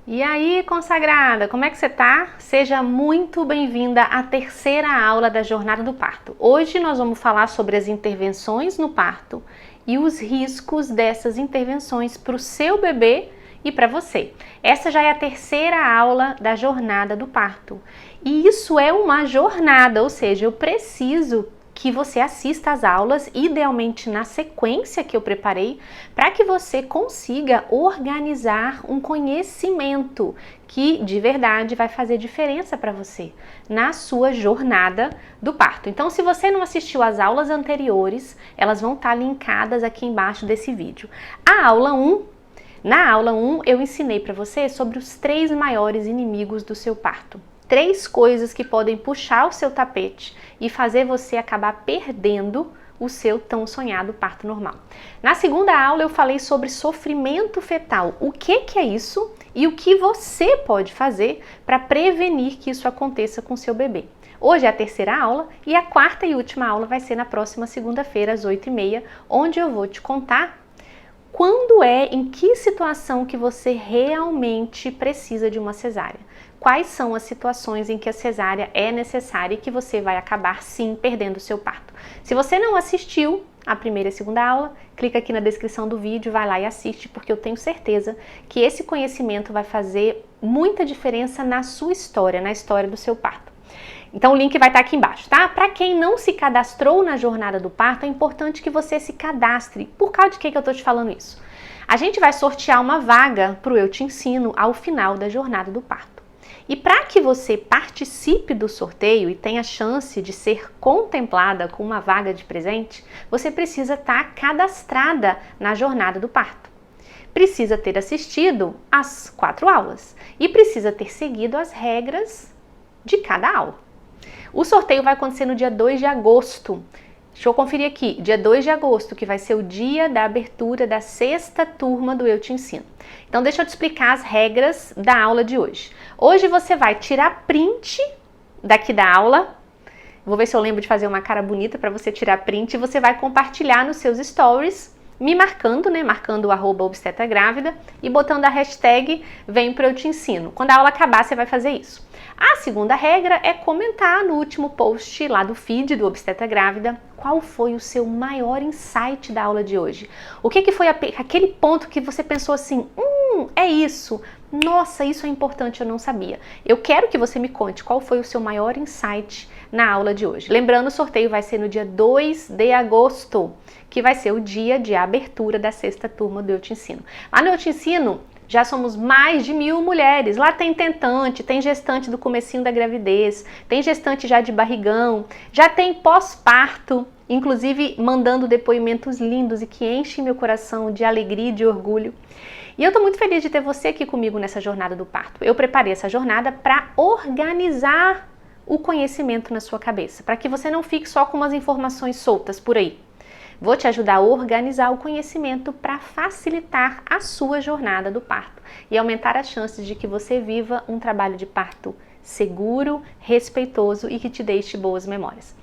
E aí, consagrada, como é que você tá? Seja muito bem-vinda à terceira aula da Jornada do Parto. Hoje nós vamos falar sobre as intervenções no parto e os riscos dessas intervenções para o seu bebê e para você. Essa já é a terceira aula da Jornada do Parto. E isso é uma jornada, ou seja, eu preciso que você assista às aulas, idealmente na sequência que eu preparei, para que você consiga organizar um conhecimento que de verdade vai fazer diferença para você na sua jornada do parto. Então, se você não assistiu às aulas anteriores, elas vão estar linkadas aqui embaixo desse vídeo. Na aula 1, eu ensinei para você sobre os 3 maiores inimigos do seu parto. 3 coisas que podem puxar o seu tapete e fazer você acabar perdendo o seu tão sonhado parto normal. Na segunda aula eu falei sobre sofrimento fetal. O que é isso e o que você pode fazer para prevenir que isso aconteça com seu bebê. Hoje é a terceira aula e a quarta e última aula vai ser na próxima segunda-feira às 8h30, onde eu vou te contar em que situação que você realmente precisa de uma cesárea. Quais são as situações em que a cesárea é necessária e que você vai acabar sim perdendo o seu parto. Se você não assistiu a primeira e a segunda aula, clica aqui na descrição do vídeo, vai lá e assiste, porque eu tenho certeza que esse conhecimento vai fazer muita diferença na sua história, na história do seu parto. Então o link vai estar aqui embaixo, tá? Para quem não se cadastrou na jornada do parto, é importante que você se cadastre. Por causa de que eu tô te falando isso? A gente vai sortear uma vaga para o Eu Te Ensino ao final da jornada do parto. E para que você participe do sorteio e tenha chance de ser contemplada com uma vaga de presente, você precisa estar cadastrada na jornada do parto. Precisa ter assistido às 4 aulas e precisa ter seguido as regras de cada aula. O sorteio vai acontecer no dia 2 de agosto. Deixa eu conferir aqui, dia 2 de agosto, que vai ser o dia da abertura da 6ª turma do Eu Te Ensino. Então deixa eu te explicar as regras da aula de hoje. Hoje você vai tirar print daqui da aula. Vou ver se eu lembro de fazer uma cara bonita para você tirar print e você vai compartilhar nos seus stories, me marcando, marcando o @obstetragrávida e botando a hashtag Vem Pro Eu Te Ensino. Quando a aula acabar, você vai fazer isso. A segunda regra é comentar no último post lá do feed do Obstetra Grávida qual foi o seu maior insight da aula de hoje. O que foi aquele ponto que você pensou assim, é isso, nossa, isso é importante, eu não sabia. Eu quero que você me conte qual foi o seu maior insight na aula de hoje. Lembrando, o sorteio vai ser no dia 2 de agosto, que vai ser o dia de abertura da 6ª turma do Eu Te Ensino. Lá no Eu Te Ensino, já somos mais de 1000 mulheres. Lá tem tentante, tem gestante do comecinho da gravidez, tem gestante já de barrigão, já tem pós-parto, inclusive mandando depoimentos lindos e que enchem meu coração de alegria e de orgulho. E eu tô muito feliz de ter você aqui comigo nessa jornada do parto. Eu preparei essa jornada para organizar o conhecimento na sua cabeça, para que você não fique só com umas informações soltas por aí. Vou te ajudar a organizar o conhecimento para facilitar a sua jornada do parto e aumentar as chances de que você viva um trabalho de parto seguro, respeitoso e que te deixe boas memórias.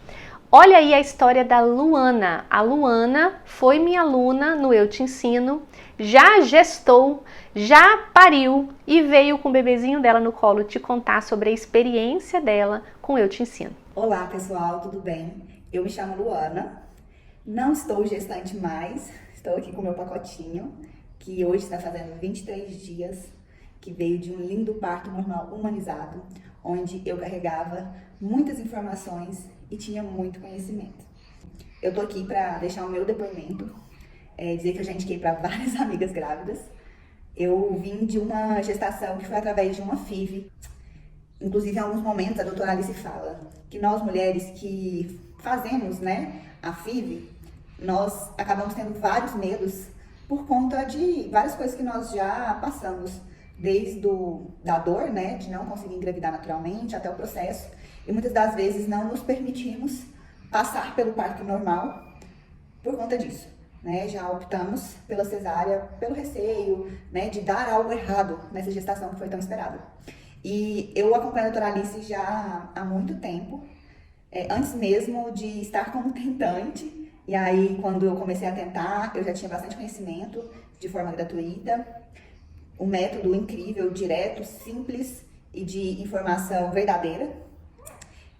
Olha aí a história da Luana. A Luana foi minha aluna no Eu Te Ensino, já gestou, já pariu e veio com o bebezinho dela no colo te contar sobre a experiência dela com o Eu Te Ensino. Olá pessoal, tudo bem? Eu me chamo Luana. Não estou gestante mais, estou aqui com o meu pacotinho, que hoje está fazendo 23 dias, que veio de um lindo parto normal humanizado, onde eu carregava muitas informações e tinha muito conhecimento. Eu estou aqui para deixar o meu depoimento, dizer que eu já indiquei para várias amigas grávidas. Eu vim de uma gestação que foi através de uma FIV. Inclusive, em alguns momentos, a doutora Alice fala que nós mulheres que fazemos, a FIV, nós acabamos tendo vários medos por conta de várias coisas que nós já passamos, desde da dor, de não conseguir engravidar naturalmente, até o processo, e muitas das vezes não nos permitimos passar pelo parto normal por conta disso. Já optamos pela cesárea, pelo receio, de dar algo errado nessa gestação que foi tão esperada. E eu acompanho a doutora Alice já há muito tempo, antes mesmo de estar como tentante. E aí, quando eu comecei a tentar, eu já tinha bastante conhecimento de forma gratuita. um método incrível, direto, simples e de informação verdadeira.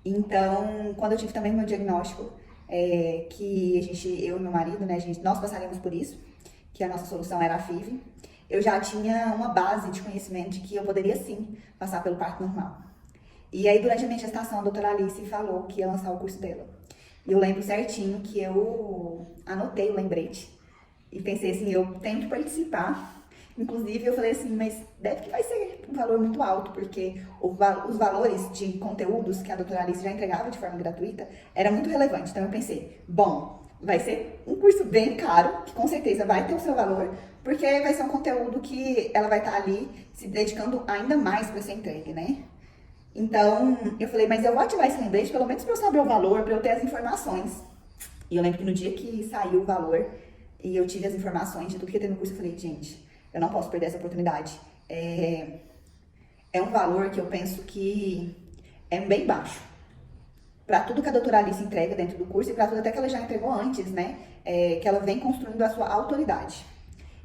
Então, quando eu tive também meu diagnóstico, eu e meu marido, né, nós passaríamos por isso, que a nossa solução era a FIV, eu já tinha uma base de conhecimento de que eu poderia sim passar pelo parto normal. E aí, durante a minha gestação, a doutora Alice falou que ia lançar o curso dela. E eu lembro certinho que eu anotei o lembrete e pensei assim, eu tenho que participar. Inclusive, eu falei assim, mas deve que vai ser um valor muito alto, porque os valores de conteúdos que a doutora Alice já entregava de forma gratuita era muito relevante. Então, eu pensei, bom, vai ser um curso bem caro, que com certeza vai ter o seu valor, porque vai ser um conteúdo que ela vai estar ali se dedicando ainda mais para ser entregue, né? Então, eu falei, mas eu vou ativar esse lembrete, pelo menos para eu saber o valor, para eu ter as informações. E eu lembro que no dia que saiu o valor, e eu tive as informações de tudo que ia ter no curso, eu falei, gente, eu não posso perder essa oportunidade. É um valor que eu penso que é bem baixo. Para tudo que a doutora Alice entrega dentro do curso, e para tudo até que ela já entregou antes, né? Que ela vem construindo a sua autoridade.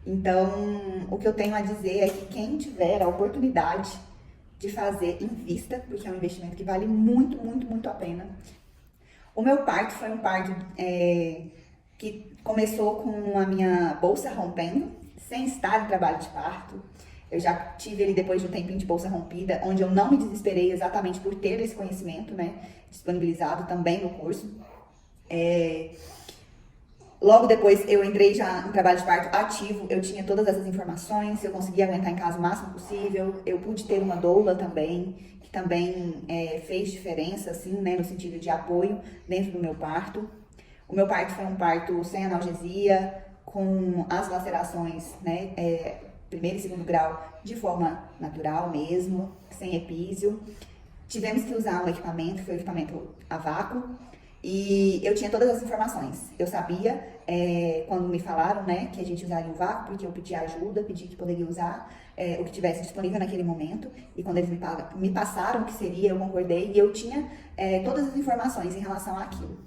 Então, o que eu tenho a dizer é que quem tiver a oportunidade de fazer, invista, porque é um investimento que vale muito, muito, muito a pena. O meu parto foi um parto que começou com a minha bolsa rompendo, sem estar em trabalho de parto. Eu já tive ele depois de um tempinho de bolsa rompida, onde eu não me desesperei exatamente por ter esse conhecimento, né, disponibilizado também no curso. Logo depois eu entrei já em trabalho de parto ativo, eu tinha todas essas informações, eu consegui aguentar em casa o máximo possível, eu pude ter uma doula também, que também fez diferença, assim, né, no sentido de apoio dentro do meu parto. O meu parto foi um parto sem analgesia, com as lacerações, né, primeiro e segundo grau, de forma natural mesmo, sem epísio. Tivemos que usar um equipamento, foi o equipamento a vácuo, e eu tinha todas as informações. Eu sabia, quando me falaram, né, que a gente usaria o vácuo, porque eu pedi ajuda, pedi que poderia usar o que tivesse disponível naquele momento, e quando eles me passaram o que seria, eu concordei, e eu tinha todas as informações em relação àquilo.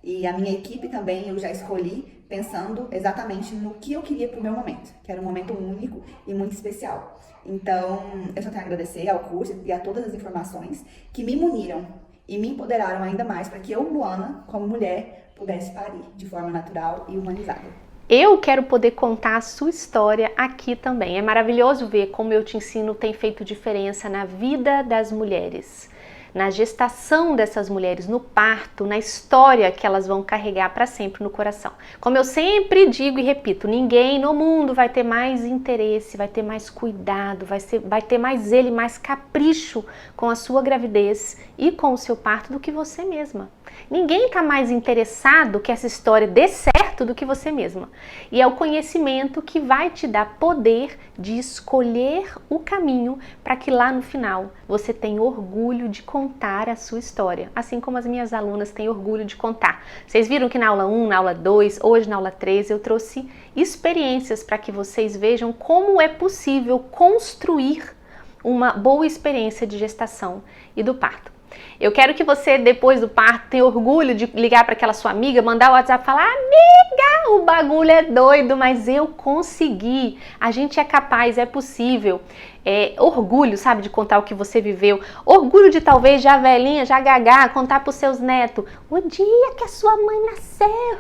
E a minha equipe também eu já escolhi pensando exatamente no que eu queria para o meu momento, que era um momento único e muito especial. Então, eu só tenho a agradecer ao curso e a todas as informações que me muniram e me empoderaram ainda mais para que eu, Luana, como mulher, pudesse parir de forma natural e humanizada. Eu quero poder contar a sua história aqui também. É maravilhoso ver como Eu Te Ensino tem feito diferença na vida das mulheres, na gestação dessas mulheres, no parto, na história que elas vão carregar para sempre no coração. Como eu sempre digo e repito, ninguém no mundo vai ter mais interesse, vai ter mais cuidado, vai ter mais capricho com a sua gravidez e com o seu parto do que você mesma. Ninguém está mais interessado que essa história dê certo do que você mesma. E é o conhecimento que vai te dar poder de escolher o caminho para que lá no final você tenha orgulho de contar a sua história. Assim como as minhas alunas têm orgulho de contar. Vocês viram que na aula 1, na aula 2, hoje na aula 3 eu trouxe experiências para que vocês vejam como é possível construir uma boa experiência de gestação e do parto. Eu quero que você, depois do parto, tenha orgulho de ligar para aquela sua amiga, mandar o WhatsApp e falar: amiga, o bagulho é doido, mas eu consegui. A gente é capaz, é possível. Orgulho, sabe, de contar o que você viveu. Orgulho de talvez já velhinha, já gagá, contar para os seus netos o dia que a sua mãe nasceu.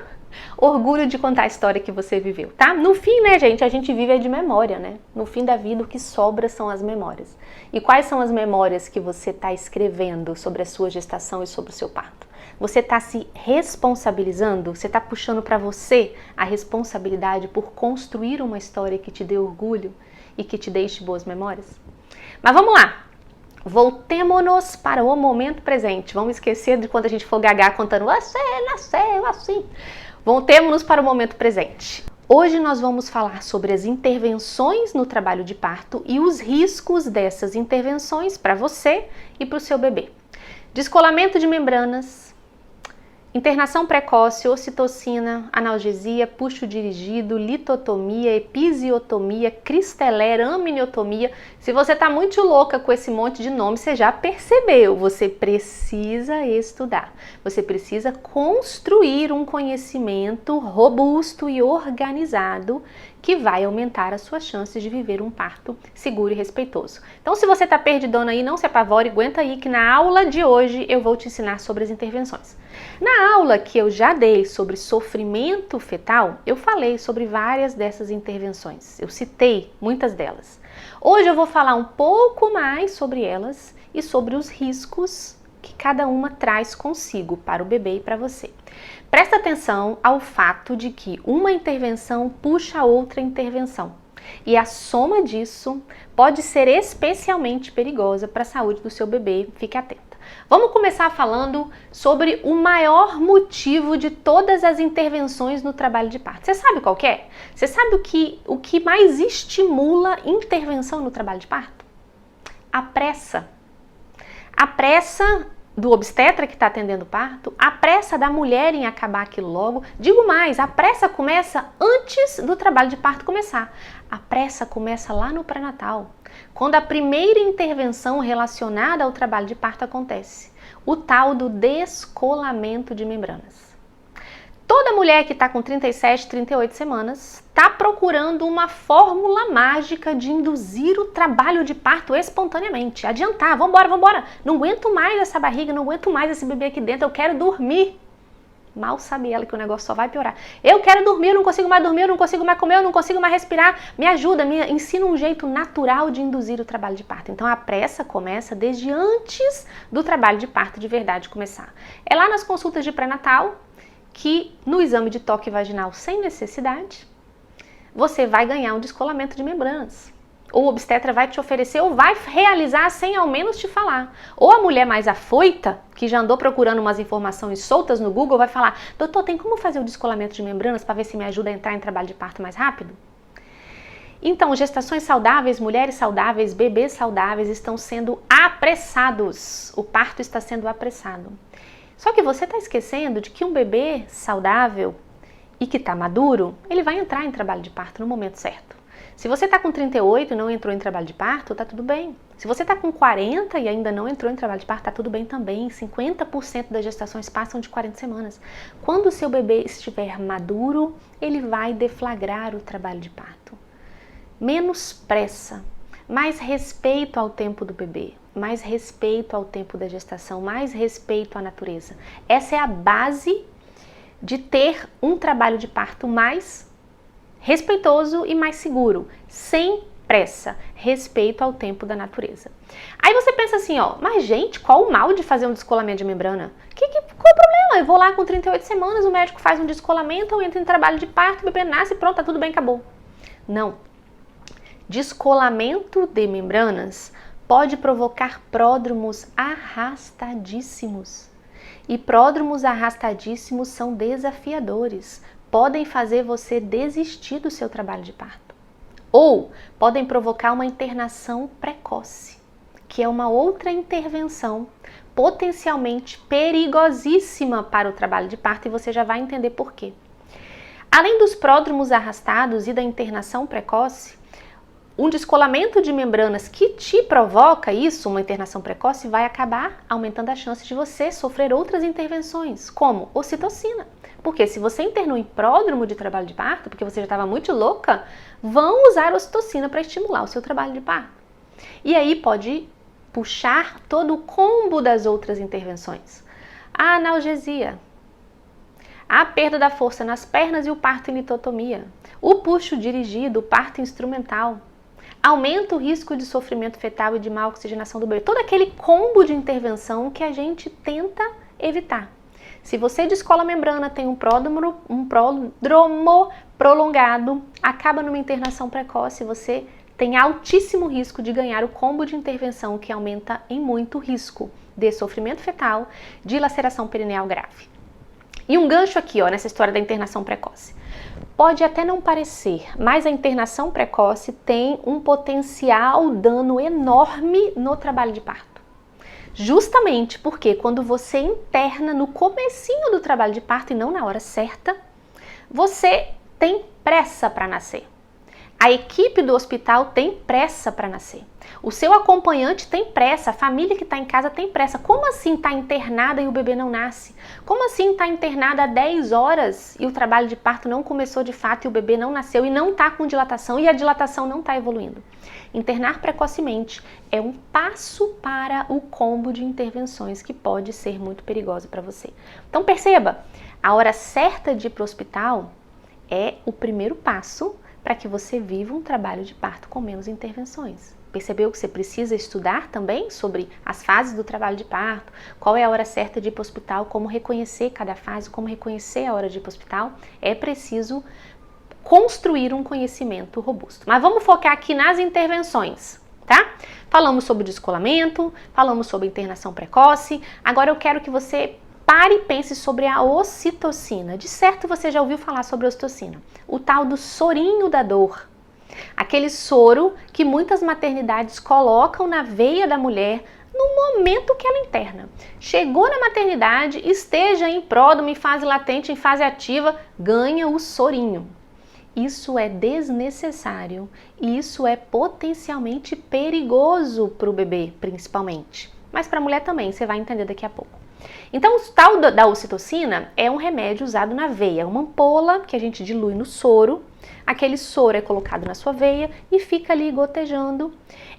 Orgulho de contar a história que você viveu, tá? No fim, né, gente, a gente vive de memória, né? No fim da vida, o que sobra são as memórias. E quais são as memórias que você está escrevendo sobre a sua gestação e sobre o seu parto? Você está se responsabilizando? Você está puxando para você a responsabilidade por construir uma história que te dê orgulho e que te deixe boas memórias? Mas vamos lá! Voltemos-nos para o momento presente. Vamos esquecer de quando a gente for gagar contando você nasceu assim. Voltemos-nos para o momento presente. Hoje nós vamos falar sobre as intervenções no trabalho de parto e os riscos dessas intervenções para você e para o seu bebê. Descolamento de membranas, internação precoce, ocitocina, analgesia, puxo dirigido, litotomia, episiotomia, cristelera, amniotomia. Se você está muito louca com esse monte de nome, você já percebeu. Você precisa estudar. Você precisa construir um conhecimento robusto e organizado que vai aumentar as suas chances de viver um parto seguro e respeitoso. Então, se você está perdidona aí, não se apavore, aguenta aí que na aula de hoje eu vou te ensinar sobre as intervenções. Na aula que eu já dei sobre sofrimento fetal, eu falei sobre várias dessas intervenções, eu citei muitas delas. Hoje eu vou falar um pouco mais sobre elas e sobre os riscos que cada uma traz consigo para o bebê e para você. Presta atenção ao fato de que uma intervenção puxa a outra intervenção. E a soma disso pode ser especialmente perigosa para a saúde do seu bebê. Fique atenta. Vamos começar falando sobre o maior motivo de todas as intervenções no trabalho de parto. Você sabe qual que é? Você sabe o que mais estimula intervenção no trabalho de parto? A pressa. A pressa do obstetra que está atendendo o parto, a pressa da mulher em acabar aquilo logo. Digo mais, a pressa começa antes do trabalho de parto começar. A pressa começa lá no pré-natal, quando a primeira intervenção relacionada ao trabalho de parto acontece, o tal do descolamento de membranas. Toda mulher que está com 37, 38 semanas está procurando uma fórmula mágica de induzir o trabalho de parto espontaneamente. Adiantar, vambora. Não aguento mais essa barriga, não aguento mais esse bebê aqui dentro, eu quero dormir. Mal sabe ela que o negócio só vai piorar. Eu quero dormir, eu não consigo mais dormir, eu não consigo mais comer, eu não consigo mais respirar. Me ajuda, me ensina um jeito natural de induzir o trabalho de parto. Então a pressa começa desde antes do trabalho de parto de verdade começar. É lá nas consultas de pré-natal que no exame de toque vaginal sem necessidade, você vai ganhar um descolamento de membranas. Ou o obstetra vai te oferecer ou vai realizar sem ao menos te falar. Ou a mulher mais afoita, que já andou procurando umas informações soltas no Google, vai falar: doutor, tem como fazer o descolamento de membranas para ver se me ajuda a entrar em trabalho de parto mais rápido? Então, gestações saudáveis, mulheres saudáveis, bebês saudáveis estão sendo apressados. O parto está sendo apressado. Só que você está esquecendo de que um bebê saudável e que está maduro, ele vai entrar em trabalho de parto no momento certo. Se você está com 38 e não entrou em trabalho de parto, está tudo bem. Se você está com 40 e ainda não entrou em trabalho de parto, está tudo bem também. 50% das gestações passam de 40 semanas. Quando o seu bebê estiver maduro, ele vai deflagrar o trabalho de parto. Menos pressa, mais respeito ao tempo do bebê, mais respeito ao tempo da gestação, mais respeito à natureza. Essa é a base de ter um trabalho de parto mais respeitoso e mais seguro, sem pressa, respeito ao tempo da natureza. Aí você pensa assim, ó, mas gente, qual o mal de fazer um descolamento de membrana? Qual o problema? Eu vou lá com 38 semanas, o médico faz um descolamento, eu entro em trabalho de parto, o bebê nasce, pronto, tá tudo bem, acabou. Não. Descolamento de membranas pode provocar pródromos arrastadíssimos. E pródromos arrastadíssimos são desafiadores. Podem fazer você desistir do seu trabalho de parto. Ou podem provocar uma internação precoce, que é uma outra intervenção potencialmente perigosíssima para o trabalho de parto, e você já vai entender por quê. Além dos pródromos arrastados e da internação precoce, um descolamento de membranas que te provoca isso, uma internação precoce, vai acabar aumentando a chance de você sofrer outras intervenções, como ocitocina. Porque se você internou em pródromo de trabalho de parto, porque você já estava muito louca, vão usar ocitocina para estimular o seu trabalho de parto. E aí pode puxar todo o combo das outras intervenções. A analgesia, a perda da força nas pernas e o parto em litotomia, o puxo dirigido, o parto instrumental, aumenta o risco de sofrimento fetal e de má oxigenação do bebê. Todo aquele combo de intervenção que a gente tenta evitar. Se você descola a membrana, tem um pródromo prolongado, acaba numa internação precoce, você tem altíssimo risco de ganhar o combo de intervenção que aumenta em muito o risco de sofrimento fetal, de laceração perineal grave. E um gancho aqui, ó, nessa história da internação precoce. Pode até não parecer, mas a internação precoce tem um potencial dano enorme no trabalho de parto. Justamente porque quando você interna no comecinho do trabalho de parto e não na hora certa, você tem pressa para nascer. A equipe do hospital tem pressa para nascer. O seu acompanhante tem pressa, a família que está em casa tem pressa. Como assim está internada e o bebê não nasce? Como assim está internada há 10 horas e o trabalho de parto não começou de fato e o bebê não nasceu e não está com dilatação e a dilatação não está evoluindo? Internar precocemente é um passo para o combo de intervenções que pode ser muito perigosa para você. Então perceba, a hora certa de ir para o hospital é o primeiro passo para que você viva um trabalho de parto com menos intervenções. Percebeu que você precisa estudar também sobre as fases do trabalho de parto, qual é a hora certa de ir para o hospital, como reconhecer cada fase, como reconhecer a hora de ir para o hospital. É preciso construir um conhecimento robusto. Mas vamos focar aqui nas intervenções, tá? Falamos sobre descolamento, falamos sobre internação precoce, agora eu quero que você pare e pense sobre a ocitocina. De certo você já ouviu falar sobre a ocitocina, o tal do sorinho da dor. Aquele soro que muitas maternidades colocam na veia da mulher no momento que ela interna. Chegou na maternidade, esteja em pródromo, em fase latente, em fase ativa, ganha o sorinho. Isso é desnecessário e isso é potencialmente perigoso para o bebê, principalmente. Mas para a mulher também, você vai entender daqui a pouco. Então, o tal da ocitocina é um remédio usado na veia, uma ampola que a gente dilui no soro. Aquele soro é colocado na sua veia e fica ali gotejando.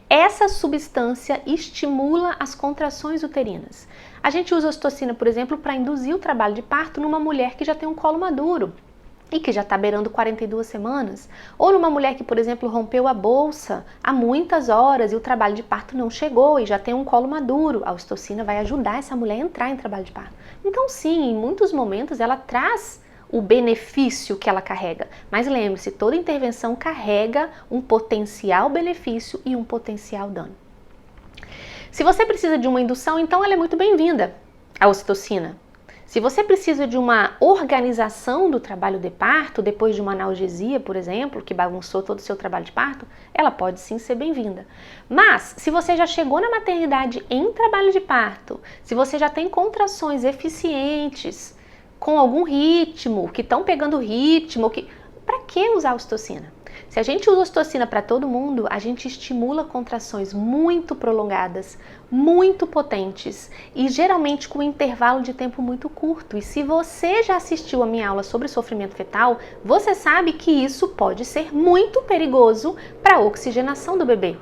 Essa substância estimula as contrações uterinas. A gente usa a ocitocina, por exemplo, para induzir o trabalho de parto numa mulher que já tem um colo maduro e que já está beirando 42 semanas, ou numa mulher que, por exemplo, rompeu a bolsa há muitas horas e o trabalho de parto não chegou e já tem um colo maduro. A ocitocina vai ajudar essa mulher a entrar em trabalho de parto. Então, sim, em muitos momentos ela traz o benefício que ela carrega. Mas lembre-se, toda intervenção carrega um potencial benefício e um potencial dano. Se você precisa de uma indução, então ela é muito bem-vinda, a ocitocina. Se você precisa de uma organização do trabalho de parto, depois de uma analgesia, por exemplo, que bagunçou todo o seu trabalho de parto, ela pode sim ser bem-vinda. Mas, se você já chegou na maternidade em trabalho de parto, se você já tem contrações eficientes, com algum ritmo, que estão pegando ritmo, para que usar a ocitocina? Se a gente usa ocitocina para todo mundo, a gente estimula contrações muito prolongadas, muito potentes e geralmente com um intervalo de tempo muito curto. E se você já assistiu a minha aula sobre sofrimento fetal, você sabe que isso pode ser muito perigoso para a oxigenação do bebê,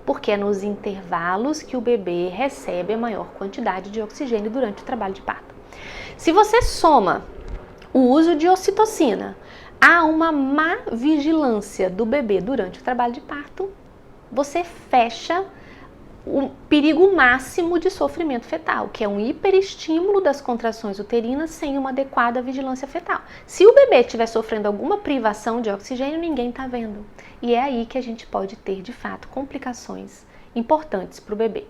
porque é nos intervalos que o bebê recebe a maior quantidade de oxigênio durante o trabalho de parto. Se você soma o uso de ocitocina a uma má vigilância do bebê durante o trabalho de parto, você fecha o perigo máximo de sofrimento fetal, que é um hiperestímulo das contrações uterinas sem uma adequada vigilância fetal. Se o bebê estiver sofrendo alguma privação de oxigênio, ninguém está vendo. E é aí que a gente pode ter, de fato, complicações importantes para o bebê.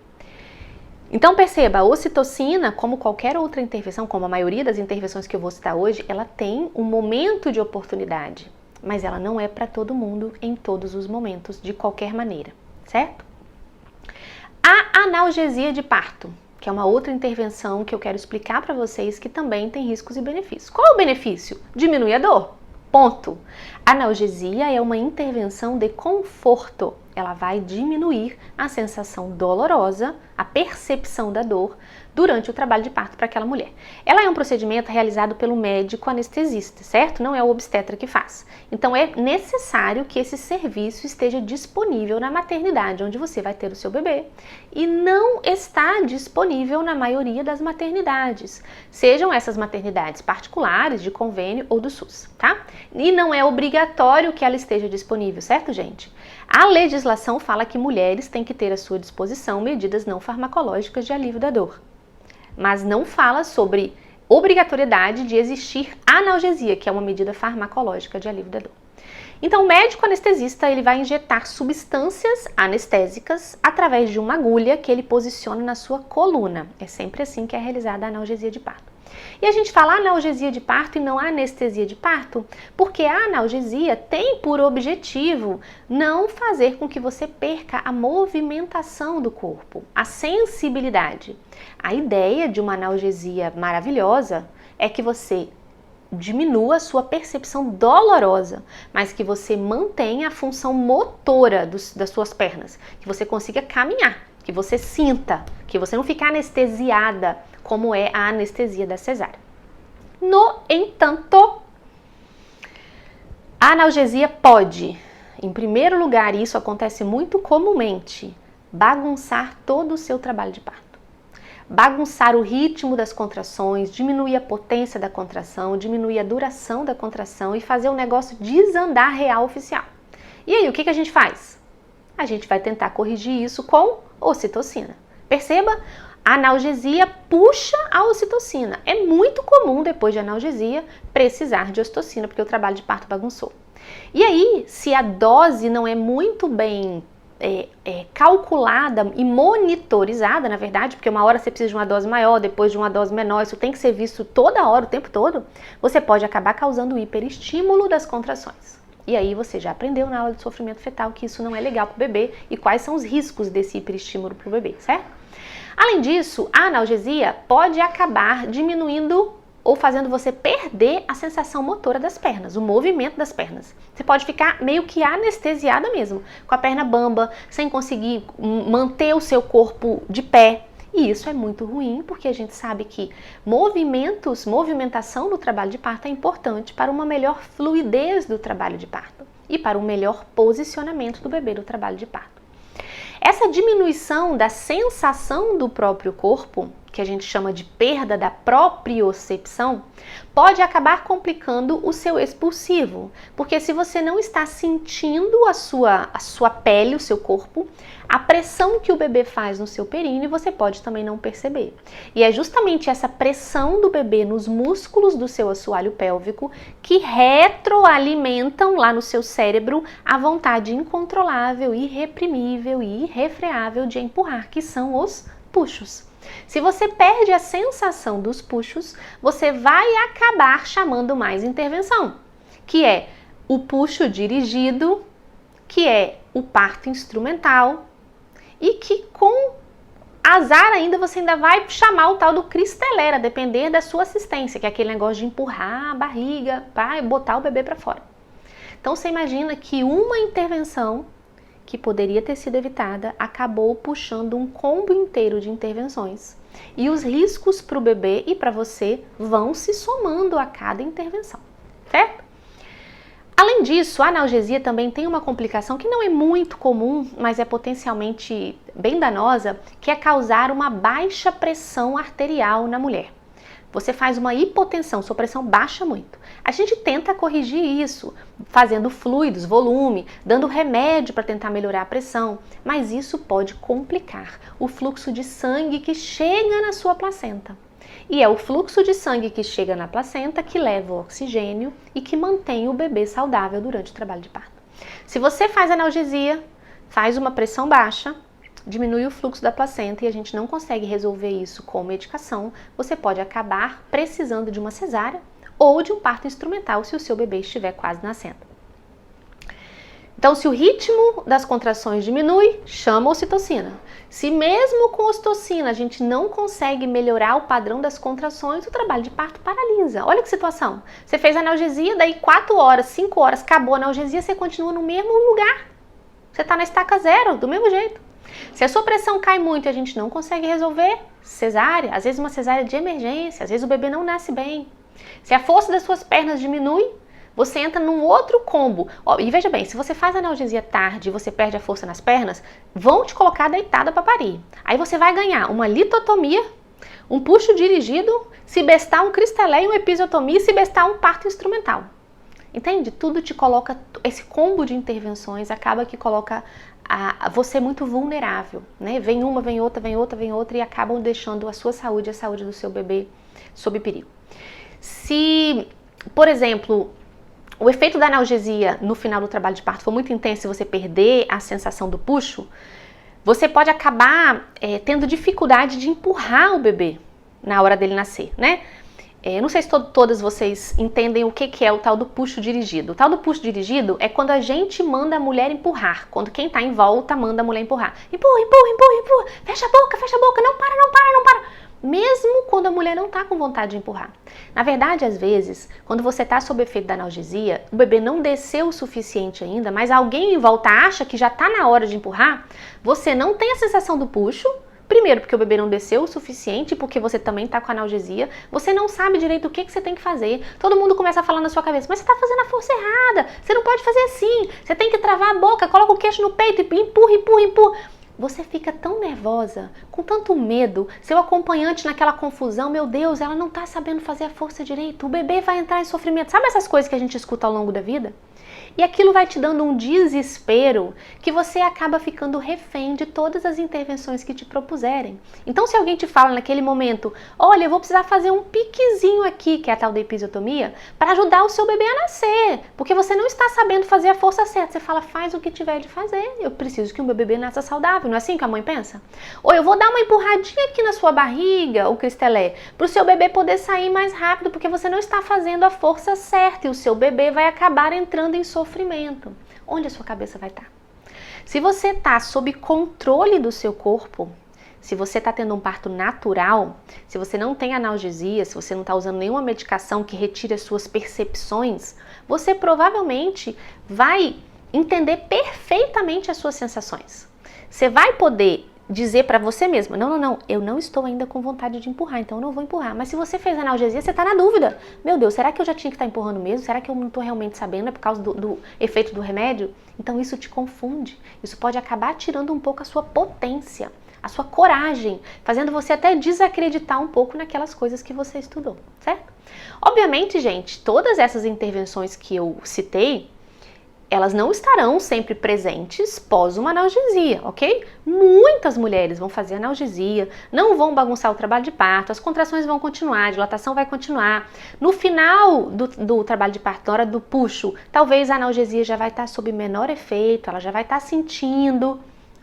Então perceba, a ocitocina, como qualquer outra intervenção, como a maioria das intervenções que eu vou citar hoje, ela tem um momento de oportunidade, mas ela não é para todo mundo em todos os momentos, de qualquer maneira, certo? A analgesia de parto, que é uma outra intervenção que eu quero explicar para vocês que também tem riscos e benefícios. Qual é o benefício? Diminui a dor. Ponto. A analgesia é uma intervenção de conforto. Ela vai diminuir a sensação dolorosa, a percepção da dor durante o trabalho de parto para aquela mulher. Ela é um procedimento realizado pelo médico anestesista, certo? Não é o obstetra que faz. Então é necessário que esse serviço esteja disponível na maternidade onde você vai ter o seu bebê e não está disponível na maioria das maternidades, sejam essas maternidades particulares, de convênio ou do SUS, tá? E não é obrigatório que ela esteja disponível, certo, gente? A legislação fala que mulheres têm que ter à sua disposição medidas não farmacológicas de alívio da dor, mas não fala sobre obrigatoriedade de existir analgesia, que é uma medida farmacológica de alívio da dor. Então, o médico anestesista ele vai injetar substâncias anestésicas através de uma agulha que ele posiciona na sua coluna. É sempre assim que é realizada a analgesia de parto. E a gente fala analgesia de parto e não anestesia de parto, porque a analgesia tem por objetivo não fazer com que você perca a movimentação do corpo, a sensibilidade. A ideia de uma analgesia maravilhosa é que você diminua a sua percepção dolorosa, mas que você mantenha a função motora das suas pernas, que você consiga caminhar, que você sinta, que você não fique anestesiada, como é a anestesia da cesárea. No entanto, a analgesia pode, em primeiro lugar, e isso acontece muito comumente, bagunçar todo o seu trabalho de parto. Bagunçar o ritmo das contrações, diminuir a potência da contração, diminuir a duração da contração e fazer o negócio desandar real oficial. E aí, o que a gente faz? A gente vai tentar corrigir isso com ocitocina. Perceba, a analgesia puxa a ocitocina. É muito comum, depois de analgesia, precisar de ocitocina, porque o trabalho de parto bagunçou. E aí, se a dose não é muito bem calculada e monitorizada, na verdade, porque uma hora você precisa de uma dose maior, depois de uma dose menor, isso tem que ser visto toda hora, o tempo todo, você pode acabar causando hiperestímulo das contrações. E aí você já aprendeu na aula de sofrimento fetal que isso não é legal para o bebê e quais são os riscos desse hiperestímulo para o bebê, certo? Além disso, a analgesia pode acabar diminuindo ou fazendo você perder a sensação motora das pernas, o movimento das pernas. Você pode ficar meio que anestesiada mesmo, com a perna bamba, sem conseguir manter o seu corpo de pé. E isso é muito ruim, porque a gente sabe que movimentação no trabalho de parto é importante para uma melhor fluidez do trabalho de parto e para um melhor posicionamento do bebê no trabalho de parto. Essa diminuição da sensação do próprio corpo, que a gente chama de perda da propriocepção, pode acabar complicando o seu expulsivo, porque se você não está sentindo a sua pele, o seu corpo, a pressão que o bebê faz no seu períneo, você pode também não perceber. E é justamente essa pressão do bebê nos músculos do seu assoalho pélvico que retroalimentam lá no seu cérebro a vontade incontrolável, irreprimível e irrefreável de empurrar, que são os puxos. Se você perde a sensação dos puxos, você vai acabar chamando mais intervenção, que é o puxo dirigido, que é o parto instrumental e que com azar ainda você ainda vai chamar o tal do Cristelera, a depender da sua assistência, que é aquele negócio de empurrar a barriga para botar o bebê para fora. Então você imagina que uma intervenção que poderia ter sido evitada, acabou puxando um combo inteiro de intervenções. E os riscos para o bebê e para você vão se somando a cada intervenção, certo? Além disso, a analgesia também tem uma complicação que não é muito comum, mas é potencialmente bem danosa, que é causar uma baixa pressão arterial na mulher. Você faz uma hipotensão, sua pressão baixa muito. A gente tenta corrigir isso, fazendo fluidos, volume, dando remédio para tentar melhorar a pressão, mas isso pode complicar o fluxo de sangue que chega na sua placenta. E é o fluxo de sangue que chega na placenta que leva o oxigênio e que mantém o bebê saudável durante o trabalho de parto. Se você faz analgesia, faz uma pressão baixa, diminui o fluxo da placenta e a gente não consegue resolver isso com medicação, você pode acabar precisando de uma cesárea ou de um parto instrumental se o seu bebê estiver quase nascendo. Então, se o ritmo das contrações diminui, chama ocitocina. Se mesmo com ocitocina a gente não consegue melhorar o padrão das contrações, o trabalho de parto paralisa. Olha que situação. Você fez analgesia, daí 4 horas, 5 horas, acabou a analgesia, você continua no mesmo lugar. Você está na estaca zero, do mesmo jeito. Se a sua pressão cai muito e a gente não consegue resolver, cesárea, às vezes uma cesárea de emergência, às vezes o bebê não nasce bem. Se a força das suas pernas diminui, você entra num outro combo. E veja bem, se você faz analgesia tarde e você perde a força nas pernas, vão te colocar deitada para parir. Aí você vai ganhar uma litotomia, um puxo dirigido, se bestar um cristelé e uma episiotomia, se bestar um parto instrumental. Entende? Tudo te coloca, esse combo de intervenções acaba que coloca você muito vulnerável, né? Vem uma, vem outra, vem outra, vem outra e acabam deixando a sua saúde e a saúde do seu bebê sob perigo. Se, por exemplo, o efeito da analgesia no final do trabalho de parto for muito intenso e você perder a sensação do puxo, você pode acabar tendo dificuldade de empurrar o bebê na hora dele nascer, né? Não sei se todas vocês entendem o que é o tal do puxo dirigido. O tal do puxo dirigido é quando a gente manda a mulher empurrar, quando quem está em volta manda a mulher empurrar. Empurra, empurra, empurra, empurra, fecha a boca, não para, não para, não para. mesmo quando a mulher não está com vontade de empurrar. Na verdade, às vezes, quando você está sob efeito da analgesia, o bebê não desceu o suficiente ainda, mas alguém em volta acha que já está na hora de empurrar, você não tem a sensação do puxo. Primeiro, porque o bebê não desceu o suficiente, porque você também está com analgesia, você não sabe direito o que você tem que fazer. Todo mundo começa a falar na sua cabeça, mas você está fazendo a força errada, você não pode fazer assim, você tem que travar a boca, coloca o queixo no peito e empurra, empurra, empurra. Você fica tão nervosa, com tanto medo, seu acompanhante naquela confusão, meu Deus, ela não está sabendo fazer a força direito, o bebê vai entrar em sofrimento. Sabe essas coisas que a gente escuta ao longo da vida? E aquilo vai te dando um desespero que você acaba ficando refém de todas as intervenções que te propuserem. Então, se alguém te fala naquele momento, olha, eu vou precisar fazer um piquezinho aqui, que é a tal da episiotomia, para ajudar o seu bebê a nascer, porque você não está sabendo fazer a força certa. Você fala, faz o que tiver de fazer, eu preciso que o meu bebê nasça saudável, não é assim que a mãe pensa? Ou eu vou dar uma empurradinha aqui na sua barriga, o cristelé, para o seu bebê poder sair mais rápido, porque você não está fazendo a força certa e o seu bebê vai acabar entrando em sofrimento. Onde a sua cabeça vai estar? Se você está sob controle do seu corpo, se você está tendo um parto natural, se você não tem analgesia, se você não está usando nenhuma medicação que retire as suas percepções, você provavelmente vai entender perfeitamente as suas sensações. Você vai poder dizer para você mesma, não, eu não estou ainda com vontade de empurrar, então eu não vou empurrar. Mas se você fez analgesia, você está na dúvida. Meu Deus, será que eu já tinha que estar empurrando mesmo? Será que eu não estou realmente sabendo? É por causa do efeito do remédio? Então isso te confunde. Isso pode acabar tirando um pouco a sua potência, a sua coragem, fazendo você até desacreditar um pouco naquelas coisas que você estudou, certo? Obviamente, gente, todas essas intervenções que eu citei, elas não estarão sempre presentes pós uma analgesia, ok? Muitas mulheres vão fazer analgesia, não vão bagunçar o trabalho de parto, as contrações vão continuar, a dilatação vai continuar. No final do trabalho de parto, na hora do puxo, talvez a analgesia já vai estar sob menor efeito, ela já vai estar sentindo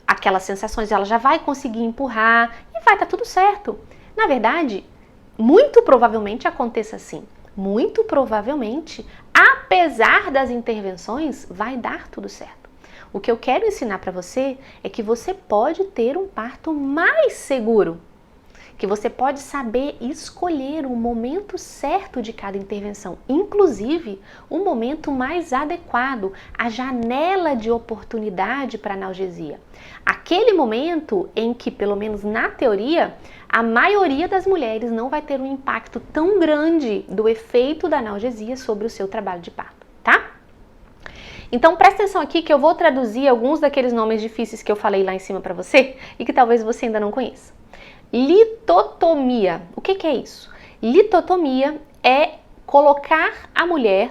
aquelas sensações, ela já vai conseguir empurrar e vai estar tudo certo. Na verdade, muito provavelmente aconteça assim. Muito provavelmente, apesar das intervenções, vai dar tudo certo. O que eu quero ensinar para você é que você pode ter um parto mais seguro, que você pode saber escolher o momento certo de cada intervenção, inclusive o momento mais adequado, a janela de oportunidade para analgesia. Aquele momento em que, pelo menos na teoria, a maioria das mulheres não vai ter um impacto tão grande do efeito da analgesia sobre o seu trabalho de parto, tá? Então presta atenção aqui que eu vou traduzir alguns daqueles nomes difíceis que eu falei lá em cima para você e que talvez você ainda não conheça. Litotomia. O que é isso? Litotomia é colocar a mulher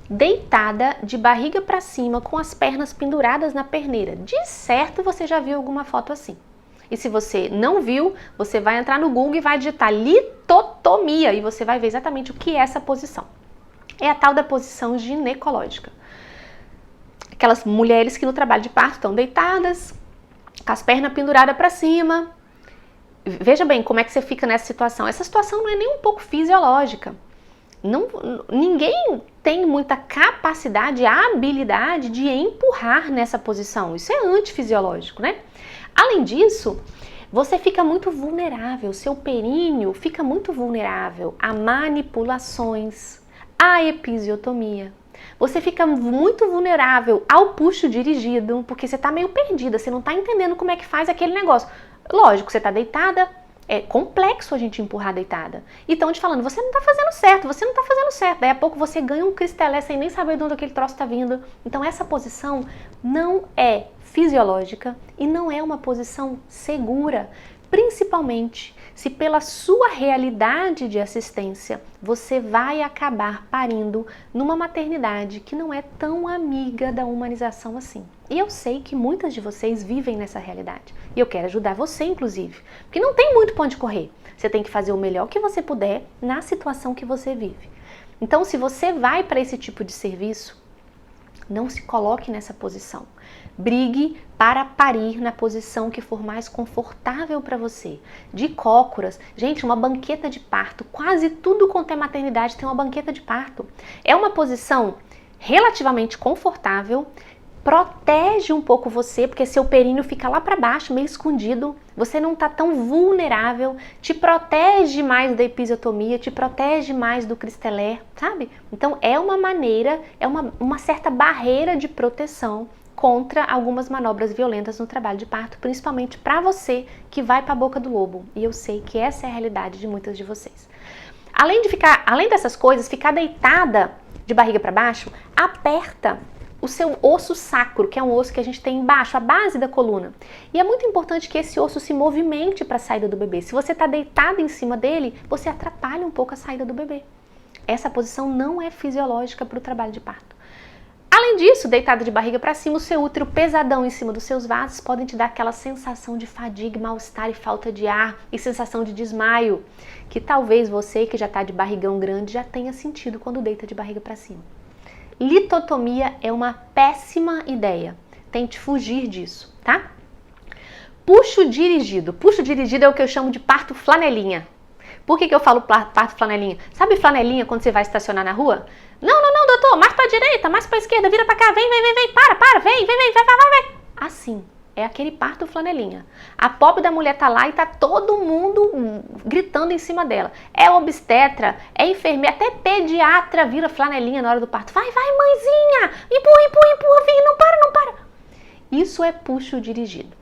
deitada de barriga para cima com as pernas penduradas na perneira. De certo você já viu alguma foto assim. E se você não viu, você vai entrar no Google e vai digitar litotomia e você vai ver exatamente o que é essa posição. É a tal da posição ginecológica. Aquelas mulheres que no trabalho de parto estão deitadas, com as pernas penduradas para cima. Veja bem como é que você fica nessa situação. Essa situação não é nem um pouco fisiológica. Ninguém tem muita capacidade, habilidade de empurrar nessa posição. Isso é antifisiológico, né? Além disso, você fica muito vulnerável, seu períneo fica muito vulnerável a manipulações, a episiotomia. Você fica muito vulnerável ao puxo dirigido, porque você está meio perdida, você não está entendendo como é que faz aquele negócio. Lógico, você está deitada, é complexo a gente empurrar deitada. E estão te falando, você não está fazendo certo, você não está fazendo certo. Daí a pouco você ganha um cristelé sem nem saber de onde aquele troço está vindo. Então essa posição não é fisiológica e não é uma posição segura, principalmente se pela sua realidade de assistência você vai acabar parindo numa maternidade que não é tão amiga da humanização assim. E eu sei que muitas de vocês vivem nessa realidade. E eu quero ajudar você, inclusive. Porque não tem muito pra onde correr. Você tem que fazer o melhor que você puder na situação que você vive. Então, se você vai para esse tipo de serviço, não se coloque nessa posição. Brigue para parir na posição que for mais confortável para você. De cócoras. Gente, uma banqueta de parto. Quase tudo quanto é maternidade tem uma banqueta de parto. É uma posição relativamente confortável, protege um pouco você, porque seu períneo fica lá para baixo, meio escondido, você não está tão vulnerável, te protege mais da episiotomia, te protege mais do Cristeler, sabe? Então é uma maneira, é uma certa barreira de proteção contra algumas manobras violentas no trabalho de parto, principalmente para você que vai para a boca do lobo. E eu sei que essa é a realidade de muitas de vocês. Além dessas coisas, ficar deitada de barriga para baixo, aperta o seu osso sacro, que é um osso que a gente tem embaixo, a base da coluna. E é muito importante que esse osso se movimente para a saída do bebê. Se você está deitada em cima dele, você atrapalha um pouco a saída do bebê. Essa posição não é fisiológica para o trabalho de parto. Além disso, deitada de barriga para cima, o seu útero pesadão em cima dos seus vasos podem te dar aquela sensação de fadiga, mal-estar e falta de ar e sensação de desmaio, que talvez você que já está de barrigão grande já tenha sentido quando deita de barriga para cima. Litotomia é uma péssima ideia. Tente fugir disso, tá? Puxo dirigido. Puxo dirigido é o que eu chamo de parto flanelinha. Por que eu falo parto flanelinha? Sabe flanelinha quando você vai estacionar na rua? Não, doutor, mais pra direita, mais pra esquerda, vira pra cá, vem, para, vem, vai. Assim, é aquele parto flanelinha. A pobre da mulher tá lá e tá todo mundo gritando em cima dela. É obstetra, é enfermeira, até pediatra vira flanelinha na hora do parto. Vai, mãezinha, empurra, filho, não para. Isso é puxo dirigido.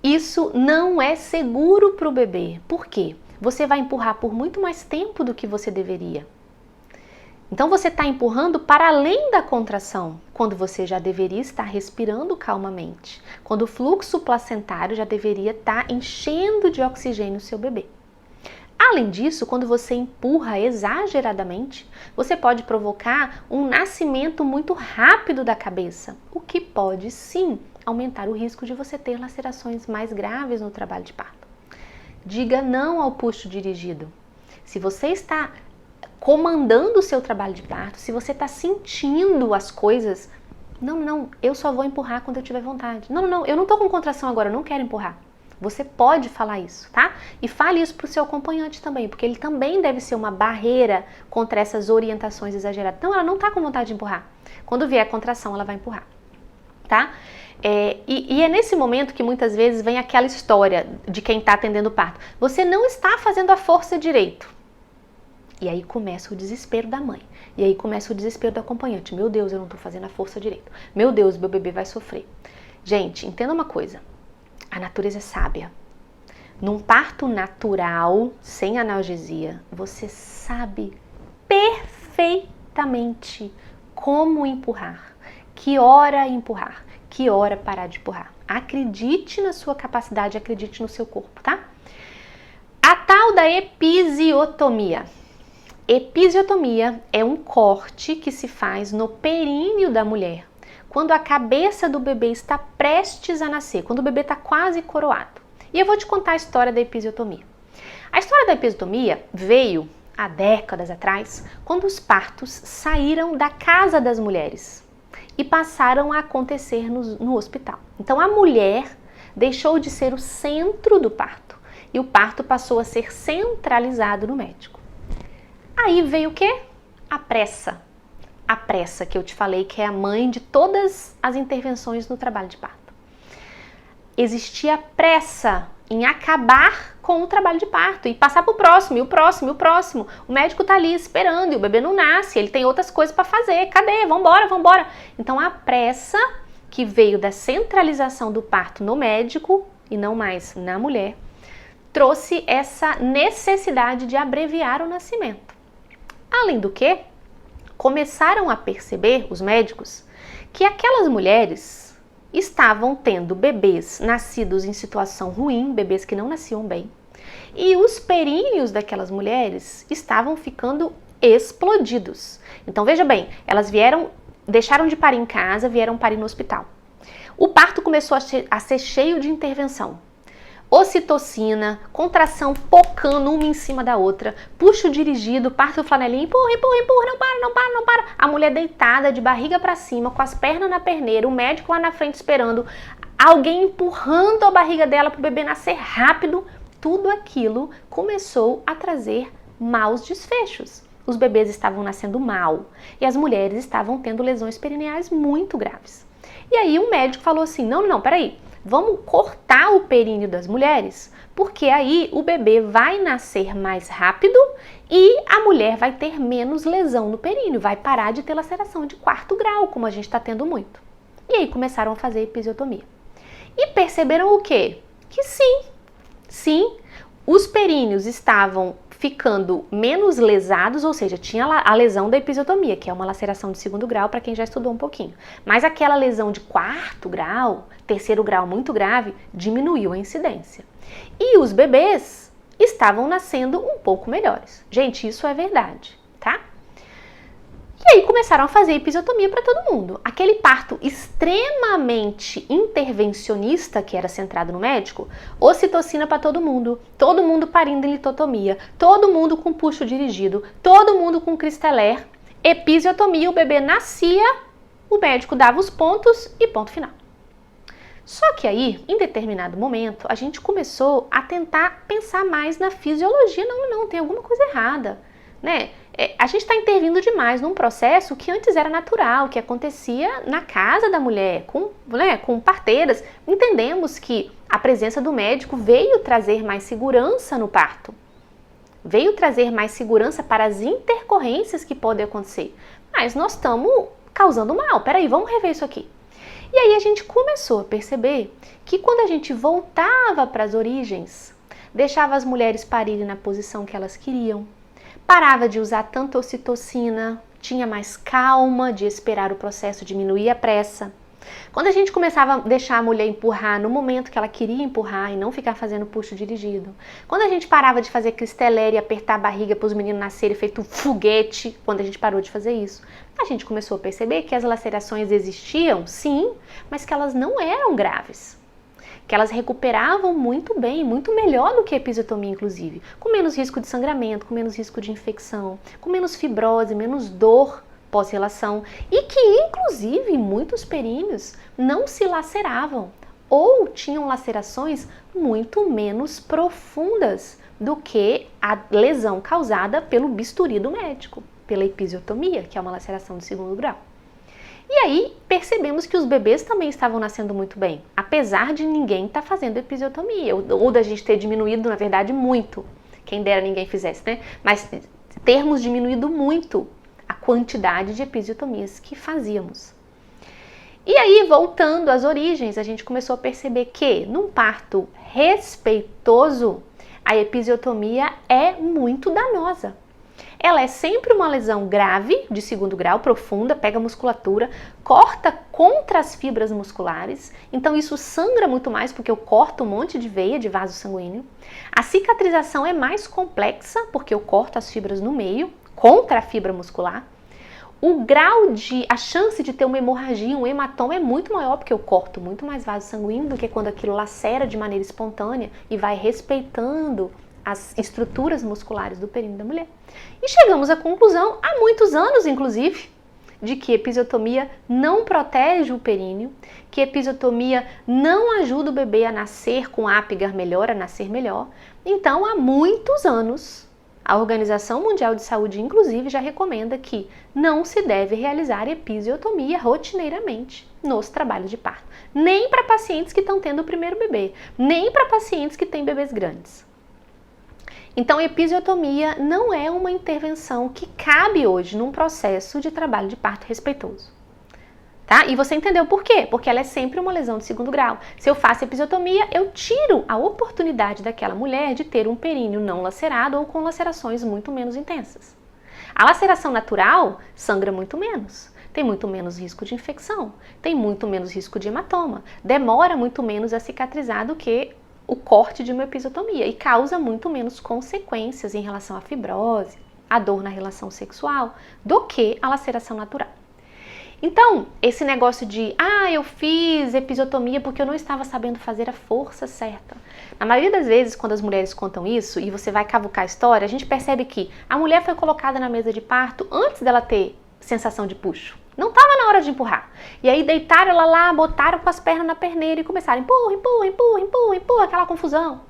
Isso não é seguro pro bebê. Por quê? Você vai empurrar por muito mais tempo do que você deveria. Então você está empurrando para além da contração, quando você já deveria estar respirando calmamente, quando o fluxo placentário já deveria estar enchendo de oxigênio o seu bebê. Além disso, quando você empurra exageradamente, você pode provocar um nascimento muito rápido da cabeça, o que pode sim aumentar o risco de você ter lacerações mais graves no trabalho de parto. Diga não ao puxo dirigido. Se você está comandando o seu trabalho de parto, se você está sentindo as coisas, não, eu só vou empurrar quando eu tiver vontade. Não, eu não estou com contração agora, eu não quero empurrar. Você pode falar isso, tá? E fale isso para o seu acompanhante também, porque ele também deve ser uma barreira contra essas orientações exageradas. Então, ela não está com vontade de empurrar. Quando vier a contração, ela vai empurrar, tá? E é nesse momento que muitas vezes vem aquela história de quem está atendendo o parto. Você não está fazendo a força direito. E aí começa o desespero da mãe. E aí começa o desespero do acompanhante. Meu Deus, eu não estou fazendo a força direito. Meu Deus, meu bebê vai sofrer. Gente, entenda uma coisa. A natureza é sábia. Num parto natural, sem analgesia, você sabe perfeitamente como empurrar. Que hora empurrar. Que hora parar de empurrar. Acredite na sua capacidade, acredite no seu corpo, tá? A tal da episiotomia. Episiotomia é um corte que se faz no períneo da mulher, quando a cabeça do bebê está prestes a nascer, quando o bebê está quase coroado. E eu vou te contar a história da episiotomia. A história da episiotomia veio há décadas atrás, quando os partos saíram da casa das mulheres e passaram a acontecer no hospital. Então a mulher deixou de ser o centro do parto e o parto passou a ser centralizado no médico. Aí veio o quê? A pressa. A pressa que eu te falei que é a mãe de todas as intervenções no trabalho de parto. Existia pressa em acabar com o trabalho de parto e passar para o próximo, e o próximo. O médico está ali esperando e o bebê não nasce, ele tem outras coisas para fazer. Cadê? Vambora. Então a pressa que veio da centralização do parto no médico e não mais na mulher, trouxe essa necessidade de abreviar o nascimento. Além do que, começaram a perceber, os médicos, que aquelas mulheres estavam tendo bebês nascidos em situação ruim, bebês que não nasciam bem, e os períneos daquelas mulheres estavam ficando explodidos. Então veja bem, elas deixaram de parir em casa, vieram parir no hospital. O parto começou a ser cheio de intervenção. Ocitocina, contração pocando uma em cima da outra, puxo dirigido, parto flanelinha, empurra, não para. A mulher deitada, de barriga para cima, com as pernas na perneira, o médico lá na frente esperando, alguém empurrando a barriga dela para o bebê nascer rápido. Tudo aquilo começou a trazer maus desfechos. Os bebês estavam nascendo mal e as mulheres estavam tendo lesões perineais muito graves. E aí um médico falou assim, não, peraí, vamos cortar o períneo das mulheres, porque aí o bebê vai nascer mais rápido e a mulher vai ter menos lesão no períneo, vai parar de ter laceração de 4º grau, como a gente está tendo muito. E aí começaram a fazer episiotomia. E perceberam o quê? Que sim, os períneos estavam ficando menos lesados, ou seja, tinha a lesão da episiotomia, que é uma laceração de 2º grau para quem já estudou um pouquinho. Mas aquela lesão de 4º grau, 3º grau muito grave, diminuiu a incidência. E os bebês estavam nascendo um pouco melhores. Gente, isso é verdade, tá? E aí começaram a fazer episiotomia para todo mundo. Aquele parto extremamente intervencionista, que era centrado no médico, ocitocina para todo mundo parindo em litotomia, todo mundo com puxo dirigido, todo mundo com cristeler, episiotomia, o bebê nascia, o médico dava os pontos e ponto final. Só que aí, em determinado momento, a gente começou a tentar pensar mais na fisiologia. Não, tem alguma coisa errada, né? A gente está intervindo demais num processo que antes era natural, que acontecia na casa da mulher, com parteiras. Entendemos que a presença do médico veio trazer mais segurança no parto. Veio trazer mais segurança para as intercorrências que podem acontecer. Mas nós estamos causando mal. Peraí, vamos rever isso aqui. E aí a gente começou a perceber que quando a gente voltava para as origens, deixava as mulheres parirem na posição que elas queriam, parava de usar tanta ocitocina, tinha mais calma de esperar o processo diminuir a pressa. Quando a gente começava a deixar a mulher empurrar no momento que ela queria empurrar e não ficar fazendo puxo dirigido. Quando a gente parava de fazer cristelere e apertar a barriga para os meninos nascerem feito um foguete, quando a gente parou de fazer isso, a gente começou a perceber que as lacerações existiam, sim, mas que elas não eram graves. Que elas recuperavam muito bem, muito melhor do que a episiotomia, inclusive, com menos risco de sangramento, com menos risco de infecção, com menos fibrose, menos dor pós-relação e que, inclusive, muitos períneos não se laceravam ou tinham lacerações muito menos profundas do que a lesão causada pelo bisturi do médico, pela episiotomia, que é uma laceração de 2º grau. E aí percebemos que os bebês também estavam nascendo muito bem, apesar de ninguém estar fazendo episiotomia, ou da gente ter diminuído, na verdade, muito. Quem dera ninguém fizesse, né? Mas termos diminuído muito a quantidade de episiotomias que fazíamos. E aí, voltando às origens, a gente começou a perceber que, num parto respeitoso, a episiotomia é muito danosa. Ela é sempre uma lesão grave, de 2º grau, profunda, pega a musculatura, corta contra as fibras musculares, então isso sangra muito mais porque eu corto um monte de veia, de vaso sanguíneo. A cicatrização é mais complexa porque eu corto as fibras no meio, contra a fibra muscular. A chance de ter uma hemorragia, um hematoma é muito maior porque eu corto muito mais vaso sanguíneo do que quando aquilo lacera de maneira espontânea e vai respeitando as estruturas musculares do períneo da mulher. E chegamos à conclusão, há muitos anos inclusive, de que episiotomia não protege o períneo, que episiotomia não ajuda o bebê a nascer com Apgar melhor, a nascer melhor. Então, há muitos anos, a Organização Mundial de Saúde, inclusive, já recomenda que não se deve realizar episiotomia rotineiramente nos trabalhos de parto. Nem para pacientes que estão tendo o primeiro bebê, nem para pacientes que têm bebês grandes. Então, episiotomia não é uma intervenção que cabe hoje num processo de trabalho de parto respeitoso. Tá? E você entendeu por quê? Porque ela é sempre uma lesão de 2º grau. Se eu faço episiotomia, eu tiro a oportunidade daquela mulher de ter um períneo não lacerado ou com lacerações muito menos intensas. A laceração natural sangra muito menos, tem muito menos risco de infecção, tem muito menos risco de hematoma, demora muito menos a cicatrizar do que o corte de uma episiotomia e causa muito menos consequências em relação à fibrose, à dor na relação sexual, do que a laceração natural. Então, esse negócio de, eu fiz episiotomia porque eu não estava sabendo fazer a força certa. Na maioria das vezes, quando as mulheres contam isso e você vai cavucar a história, a gente percebe que a mulher foi colocada na mesa de parto antes dela ter sensação de puxo. Não estava na hora de empurrar. E aí deitaram ela lá, botaram com as pernas na perneira e começaram empurra, aquela confusão.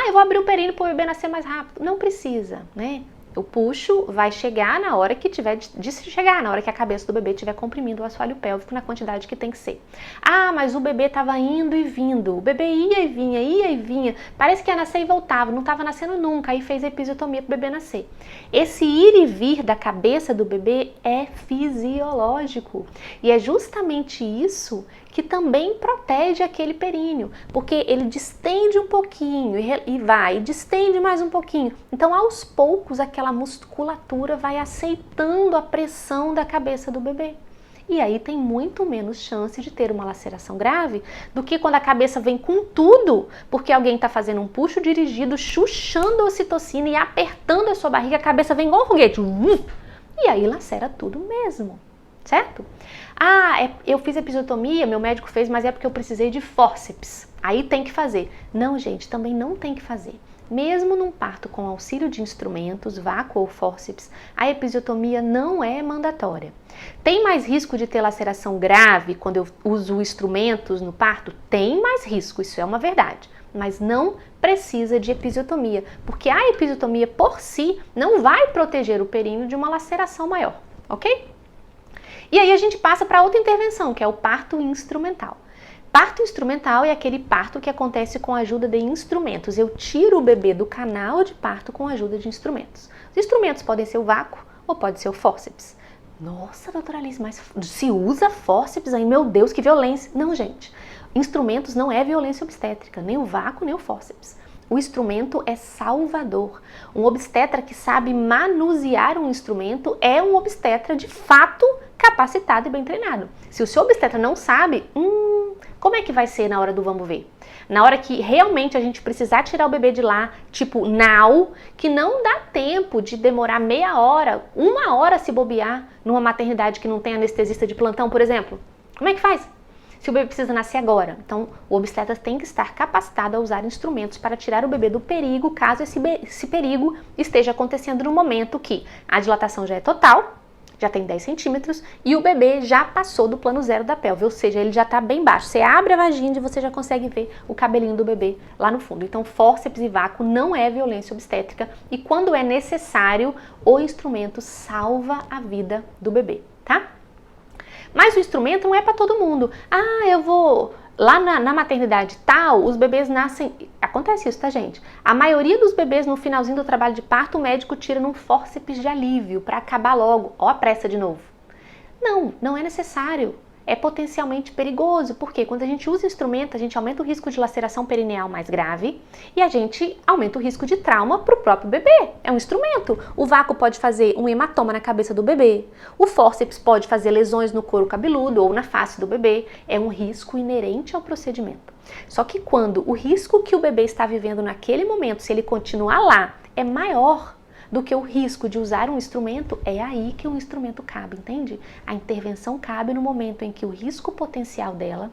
Eu vou abrir o períneo para o bebê nascer mais rápido. Não precisa, né? O puxo vai chegar na hora que tiver de chegar, na hora que a cabeça do bebê estiver comprimindo o assoalho pélvico na quantidade que tem que ser. Ah, mas o bebê estava indo e vindo, o bebê ia e vinha, parece que ia nascer e voltava, não estava nascendo nunca, aí fez a episiotomia para o bebê nascer. Esse ir e vir da cabeça do bebê é fisiológico e é justamente isso que também protege aquele períneo, porque ele distende um pouquinho e distende mais um pouquinho. Então, aos poucos, aquela musculatura vai aceitando a pressão da cabeça do bebê. E aí tem muito menos chance de ter uma laceração grave do que quando a cabeça vem com tudo, porque alguém está fazendo um puxo dirigido, chuchando a ocitocina e apertando a sua barriga, a cabeça vem igual um foguete. E aí lacera tudo mesmo. Certo? Ah, eu fiz episiotomia, meu médico fez, mas é porque eu precisei de fórceps. Aí tem que fazer. Não, gente, também não tem que fazer. Mesmo num parto com auxílio de instrumentos, vácuo ou fórceps, a episiotomia não é mandatória. Tem mais risco de ter laceração grave quando eu uso instrumentos no parto? Tem mais risco, isso é uma verdade. Mas não precisa de episiotomia, porque a episiotomia por si não vai proteger o períneo de uma laceração maior, ok? E aí a gente passa para outra intervenção, que é o parto instrumental. Parto instrumental é aquele parto que acontece com a ajuda de instrumentos. Eu tiro o bebê do canal de parto com a ajuda de instrumentos. Os instrumentos podem ser o vácuo ou pode ser o fórceps. Nossa, doutora Alice, mas se usa fórceps aí? Meu Deus, que violência. Não, gente. Instrumentos não é violência obstétrica, nem o vácuo, nem o fórceps. O instrumento é salvador. Um obstetra que sabe manusear um instrumento é um obstetra de fato capacitado e bem treinado. Se o seu obstetra não sabe, como é que vai ser na hora do vamos ver? Na hora que realmente a gente precisar tirar o bebê de lá, tipo now, que não dá tempo de demorar meia hora, 1 hora se bobear numa maternidade que não tem anestesista de plantão, por exemplo. Como é que faz? Se o bebê precisa nascer agora. Então, o obstetra tem que estar capacitado a usar instrumentos para tirar o bebê do perigo, caso esse perigo esteja acontecendo no momento que a dilatação já é total, já tem 10 centímetros, e o bebê já passou do plano zero da pelve, ou seja, ele já está bem baixo. Você abre a vagina e você já consegue ver o cabelinho do bebê lá no fundo. Então, fórceps e vácuo não é violência obstétrica, e quando é necessário, o instrumento salva a vida do bebê, tá? Mas o instrumento não é para todo mundo. Ah, eu vou... Lá na maternidade tal, os bebês nascem... Acontece isso, tá, gente? A maioria dos bebês, no finalzinho do trabalho de parto, o médico tira num fórceps de alívio para acabar logo. Ó a pressa de novo. Não, não é necessário. É potencialmente perigoso, porque quando a gente usa instrumento, a gente aumenta o risco de laceração perineal mais grave e a gente aumenta o risco de trauma para o próprio bebê. É um instrumento. O vácuo pode fazer um hematoma na cabeça do bebê. O fórceps pode fazer lesões no couro cabeludo ou na face do bebê. É um risco inerente ao procedimento. Só que quando o risco que o bebê está vivendo naquele momento, se ele continuar lá, é maior do que o risco de usar um instrumento, é aí que o instrumento cabe, entende? A intervenção cabe no momento em que o risco potencial dela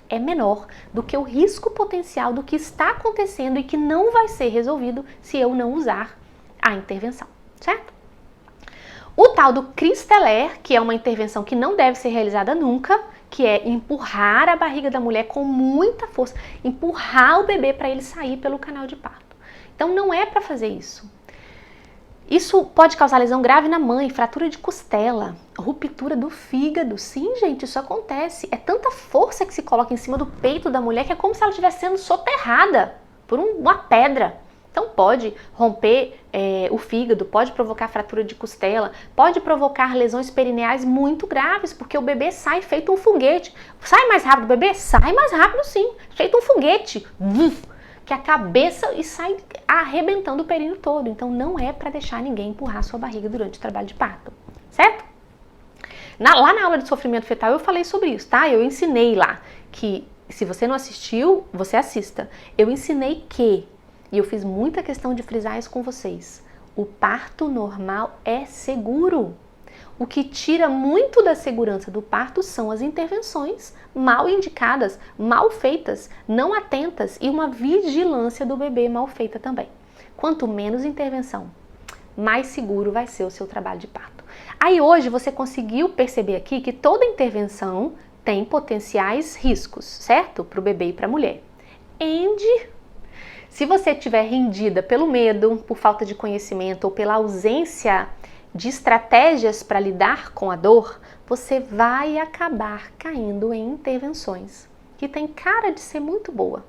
é menor do que o risco potencial do que está acontecendo e que não vai ser resolvido se eu não usar a intervenção, certo? O tal do Christeller, que é uma intervenção que não deve ser realizada nunca, que é empurrar a barriga da mulher com muita força, empurrar o bebê para ele sair pelo canal de parto. Então não é para fazer isso. Isso pode causar lesão grave na mãe, fratura de costela, ruptura do fígado. Sim, gente, isso acontece. É tanta força que se coloca em cima do peito da mulher que é como se ela estivesse sendo soterrada por uma pedra. Então pode romper o fígado, pode provocar fratura de costela, pode provocar lesões perineais muito graves, porque o bebê sai feito um foguete. Sai mais rápido o bebê? Sai mais rápido sim, feito um foguete. Que a cabeça e sai arrebentando o períneo todo. Então não é para deixar ninguém empurrar sua barriga durante o trabalho de parto, certo? Lá na aula de sofrimento fetal eu falei sobre isso, tá? Eu ensinei lá que, se você não assistiu, você assista. Eu ensinei que, e eu fiz muita questão de frisar isso com vocês, o parto normal é seguro. O que tira muito da segurança do parto são as intervenções mal indicadas, mal feitas, não atentas e uma vigilância do bebê mal feita também. Quanto menos intervenção, mais seguro vai ser o seu trabalho de parto. Aí hoje você conseguiu perceber aqui que toda intervenção tem potenciais riscos, certo? Para o bebê e para a mulher. Se você estiver rendida pelo medo, por falta de conhecimento ou pela ausência de estratégias para lidar com a dor, você vai acabar caindo em intervenções que tem cara de ser muito boa,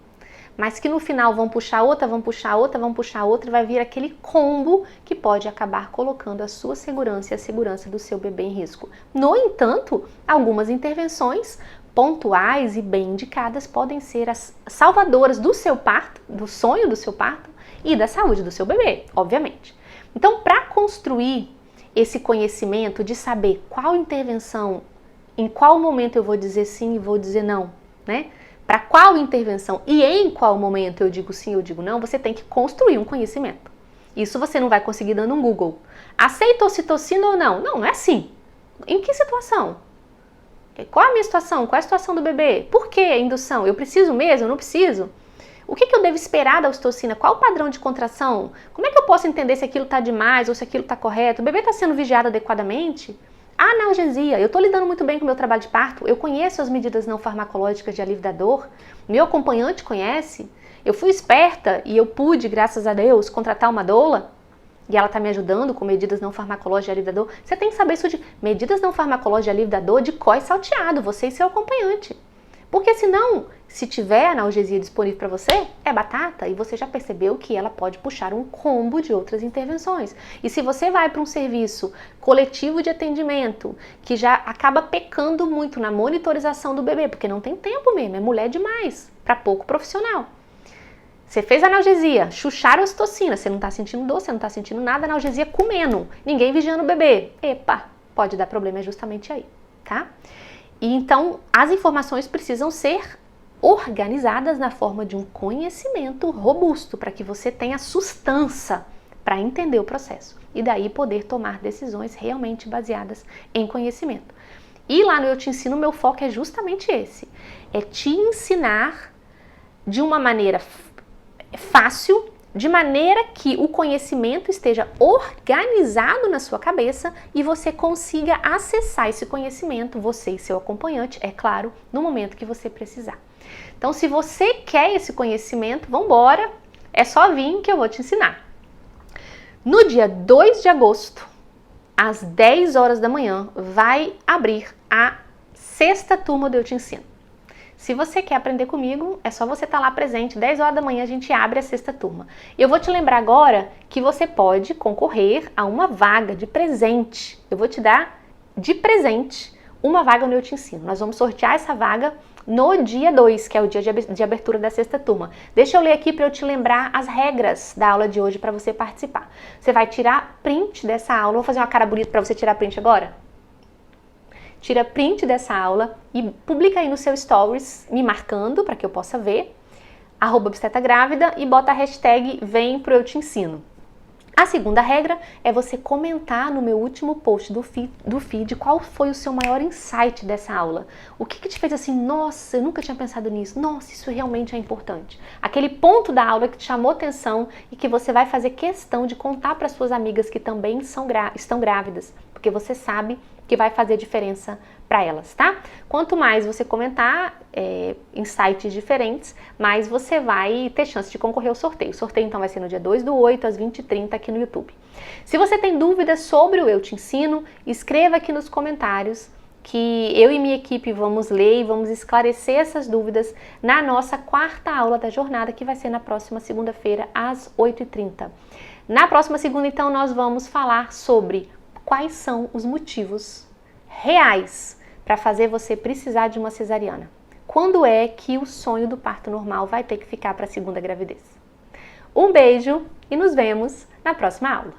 mas que no final vão puxar outra, vão puxar outra, vão puxar outra e vai vir aquele combo que pode acabar colocando a sua segurança e a segurança do seu bebê em risco. No entanto, algumas intervenções pontuais e bem indicadas podem ser as salvadoras do seu parto, do sonho do seu parto e da saúde do seu bebê, obviamente. Então, para construir esse conhecimento de saber qual intervenção, em qual momento eu vou dizer sim e vou dizer não, né? Para qual intervenção e em qual momento eu digo sim ou digo não, você tem que construir um conhecimento. Isso você não vai conseguir dando um Google. Aceita ocitocina ou não? Não, não é assim. Em que situação? Qual a minha situação? Qual é a situação do bebê? Por que a indução? Eu preciso mesmo? Eu não preciso? O que eu devo esperar da ocitocina? Qual o padrão de contração? Como é que eu posso entender se aquilo está demais ou se aquilo está correto? O bebê está sendo vigiado adequadamente? A analgesia, eu estou lidando muito bem com o meu trabalho de parto, eu conheço as medidas não farmacológicas de alívio da dor, meu acompanhante conhece, eu fui esperta e eu pude, graças a Deus, contratar uma doula e ela está me ajudando com medidas não farmacológicas de alívio da dor. Você tem que saber isso de medidas não farmacológicas de alívio da dor de cós salteado, você e seu acompanhante. Porque senão, se tiver analgesia disponível para você, é batata e você já percebeu que ela pode puxar um combo de outras intervenções. E se você vai para um serviço coletivo de atendimento, que já acaba pecando muito na monitorização do bebê, porque não tem tempo mesmo, é mulher demais, para pouco profissional. Você fez analgesia, chucharam a ocitocina, você não está sentindo dor, você não está sentindo nada, analgesia comendo, ninguém vigiando o bebê. Epa, pode dar problema justamente aí, tá? E então, as informações precisam ser organizadas na forma de um conhecimento robusto, para que você tenha sustância para entender o processo e daí poder tomar decisões realmente baseadas em conhecimento. E lá no Eu Te Ensino, meu foco é justamente esse, é te ensinar de uma maneira fácil, de maneira que o conhecimento esteja organizado na sua cabeça e você consiga acessar esse conhecimento, você e seu acompanhante, é claro, no momento que você precisar. Então, se você quer esse conhecimento, vambora, é só vir que eu vou te ensinar. No dia 2 de agosto, às 10 horas da manhã, vai abrir a 6ª turma do Eu Te Ensino. Se você quer aprender comigo, é só você estar lá presente, 10 horas da manhã a gente abre a 6ª turma. E eu vou te lembrar agora que você pode concorrer a uma vaga de presente. Eu vou te dar de presente uma vaga no Eu Te Ensino. Nós vamos sortear essa vaga no dia 2, que é o dia de abertura da 6ª turma. Deixa eu ler aqui para eu te lembrar as regras da aula de hoje para você participar. Você vai tirar print dessa aula. Vou fazer uma cara bonita para você tirar print agora? Tira print dessa aula e publica aí no seu stories, me marcando para que eu possa ver, @obstetragrávida, e bota a hashtag Vem pro Eu Te Ensino. A segunda regra é você comentar no meu último post do feed qual foi o seu maior insight dessa aula. O que te fez assim, nossa, eu nunca tinha pensado nisso, nossa, isso realmente é importante. Aquele ponto da aula que te chamou atenção e que você vai fazer questão de contar para suas amigas que também estão grávidas, porque você sabe que vai fazer diferença para elas, tá? Quanto mais você comentar em sites diferentes, mais você vai ter chance de concorrer ao sorteio. O sorteio então vai ser no dia 2/8, às 20h30 aqui no YouTube. Se você tem dúvidas sobre o Eu Te Ensino, escreva aqui nos comentários que eu e minha equipe vamos ler e vamos esclarecer essas dúvidas na nossa 4ª aula da jornada, que vai ser na próxima segunda-feira, às 8h30. Na próxima segunda, então, nós vamos falar sobre quais são os motivos reais para fazer você precisar de uma cesariana. Quando é que o sonho do parto normal vai ter que ficar para a segunda gravidez? Um beijo e nos vemos na próxima aula.